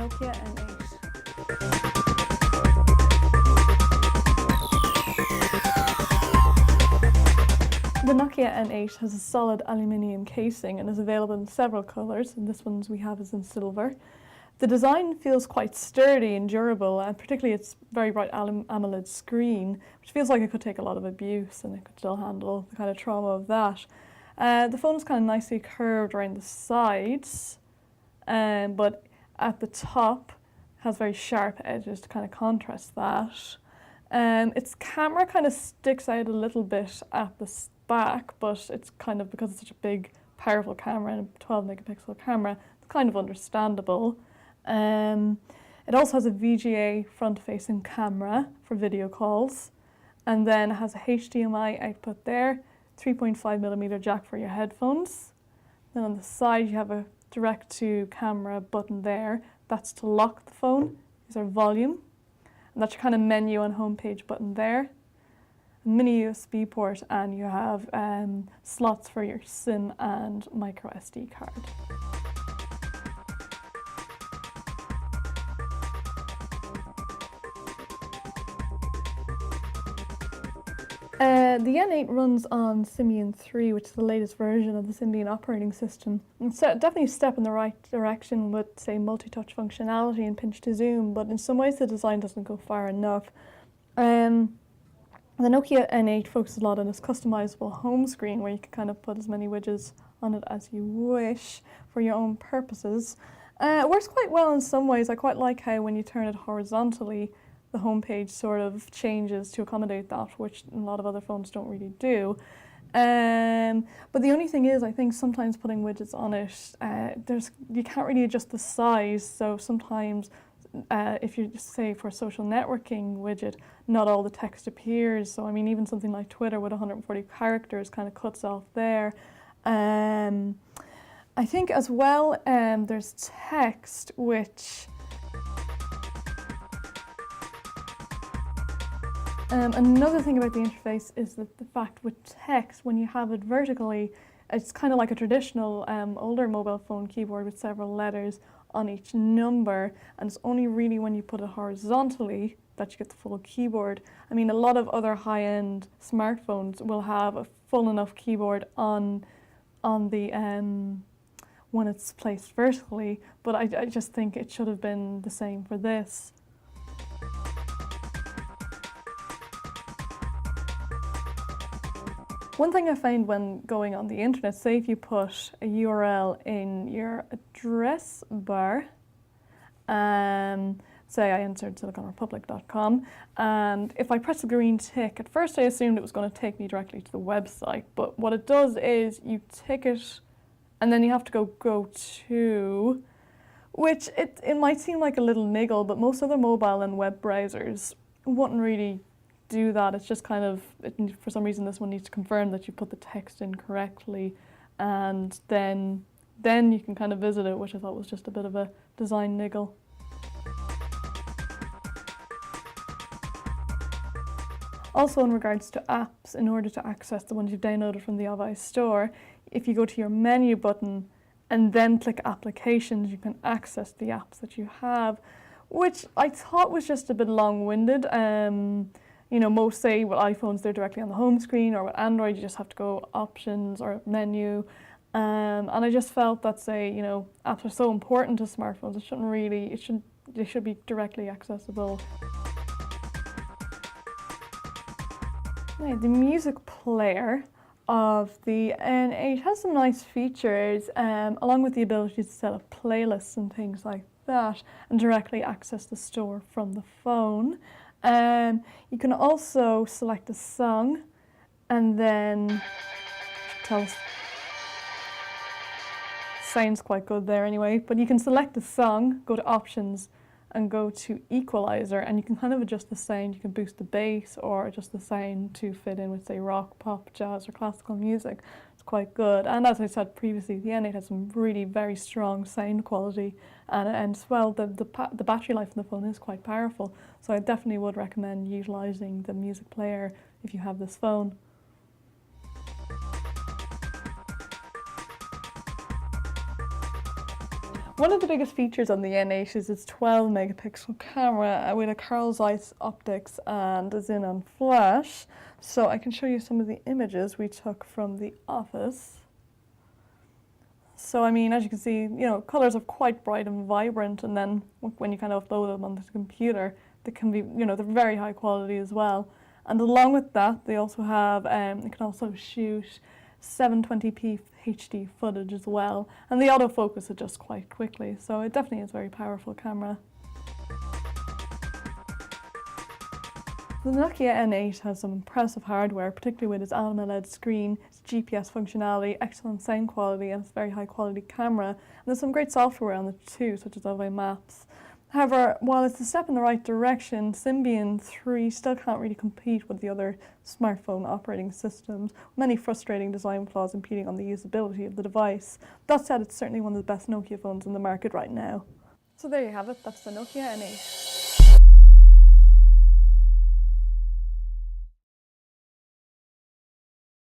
Nokia N8. The Nokia N8 has a solid aluminium casing and is available in several colours, and this one we have is in silver. The design feels quite sturdy and durable, and particularly its very bright AMOLED screen, which feels like it could take a lot of abuse and it could still handle the kind of trauma of that. The phone is kind of nicely curved around the sides, but at the top has very sharp edges to kind of contrast that. Its camera kind of sticks out a little bit at the back, but it's kind of, because it's such a big, powerful camera and a 12 megapixel camera, it's kind of understandable. It also has a VGA front-facing camera for video calls, and then it has a HDMI output there, 3.5mm jack for your headphones. Then on the side you have a direct-to-camera button there. That's to lock the phone. These are volume, and that's your kind of menu and homepage button there. A mini USB port, and you have slots for your SIM and micro SD card. The N8 runs on Symbian 3, which is the latest version of the Symbian operating system. It's definitely a step in the right direction with, say, multi-touch functionality and pinch to zoom, but in some ways the design doesn't go far enough. The Nokia N8 focuses a lot on its customizable home screen, where you can kind of put as many widgets on it as you wish for your own purposes. It works quite well in some ways. I quite like how when you turn it horizontally, the homepage sort of changes to accommodate that, which a lot of other phones don't really do. But the only thing is, I think sometimes putting widgets on it, you can't really adjust the size, so sometimes if you just say for a social networking widget, not all the text appears. So I mean, even something like Twitter with 140 characters kind of cuts off there. I think as well, there's text, which another thing about the interface is that the fact with text, when you have it vertically, it's kind of like a traditional older mobile phone keyboard with several letters on each number, and it's only really when you put it horizontally that you get the full keyboard. I mean, a lot of other high-end smartphones will have a full enough keyboard on the when it's placed vertically, but I just think it should have been the same for this. One thing I found when going on the internet, say if you put a URL in your address bar, say I entered Siliconrepublic.com, and if I press the green tick, at first I assumed it was going to take me directly to the website, but what it does is you tick it and then you have to go to, which it might seem like a little niggle, but most other mobile and web browsers wouldn't really do that. It's just kind of, for some reason this one needs to confirm that you put the text in correctly, and then you can kind of visit it, which I thought was just a bit of a design niggle. Also, in regards to apps, in order to access the ones you've downloaded from the iOS store, if you go to your menu button and then click applications, you can access the apps that you have, which I thought was just a bit long-winded. You know, most say with iPhones they're directly on the home screen, or with Android you just have to go options or menu. And I just felt that, say, you know, apps are so important to smartphones, they should be directly accessible. Now, the music player of the N8 has some nice features, along with the ability to set up playlists and things like that, and directly access the store from the phone. You can also select a song, and then sounds quite good there anyway, but you can select a song, go to options, and go to equalizer, and you can kind of adjust the sound. You can boost the bass or adjust the sound to fit in with, say, rock, pop, jazz, or classical music. It's quite good. And as I said previously, the N8 has some really very strong sound quality, and as well, the battery life on the phone is quite powerful. So I definitely would recommend utilising the music player if you have this phone. One of the biggest features on the N8 is its 12 megapixel camera with a Carl Zeiss optics and a xenon flash. So I can show you some of the images we took from the office. So I mean, as you can see, colors are quite bright and vibrant, and then when you kind of upload them onto the computer, they can be, they're very high quality as well. And along with that, they also have, it can also shoot 720p HD footage as well, and the autofocus adjusts quite quickly, so it definitely is a very powerful camera. The Nokia N8 has some impressive hardware, particularly with its AMOLED screen, its GPS functionality, excellent sound quality, and its very high quality camera. And there's some great software on it too, such as Ove Maps. However, while it's a step in the right direction, Symbian 3 still can't really compete with the other smartphone operating systems, many frustrating design flaws impeding on the usability of the device. That said, it's certainly one of the best Nokia phones in the market right now. So there you have it, that's the Nokia N8.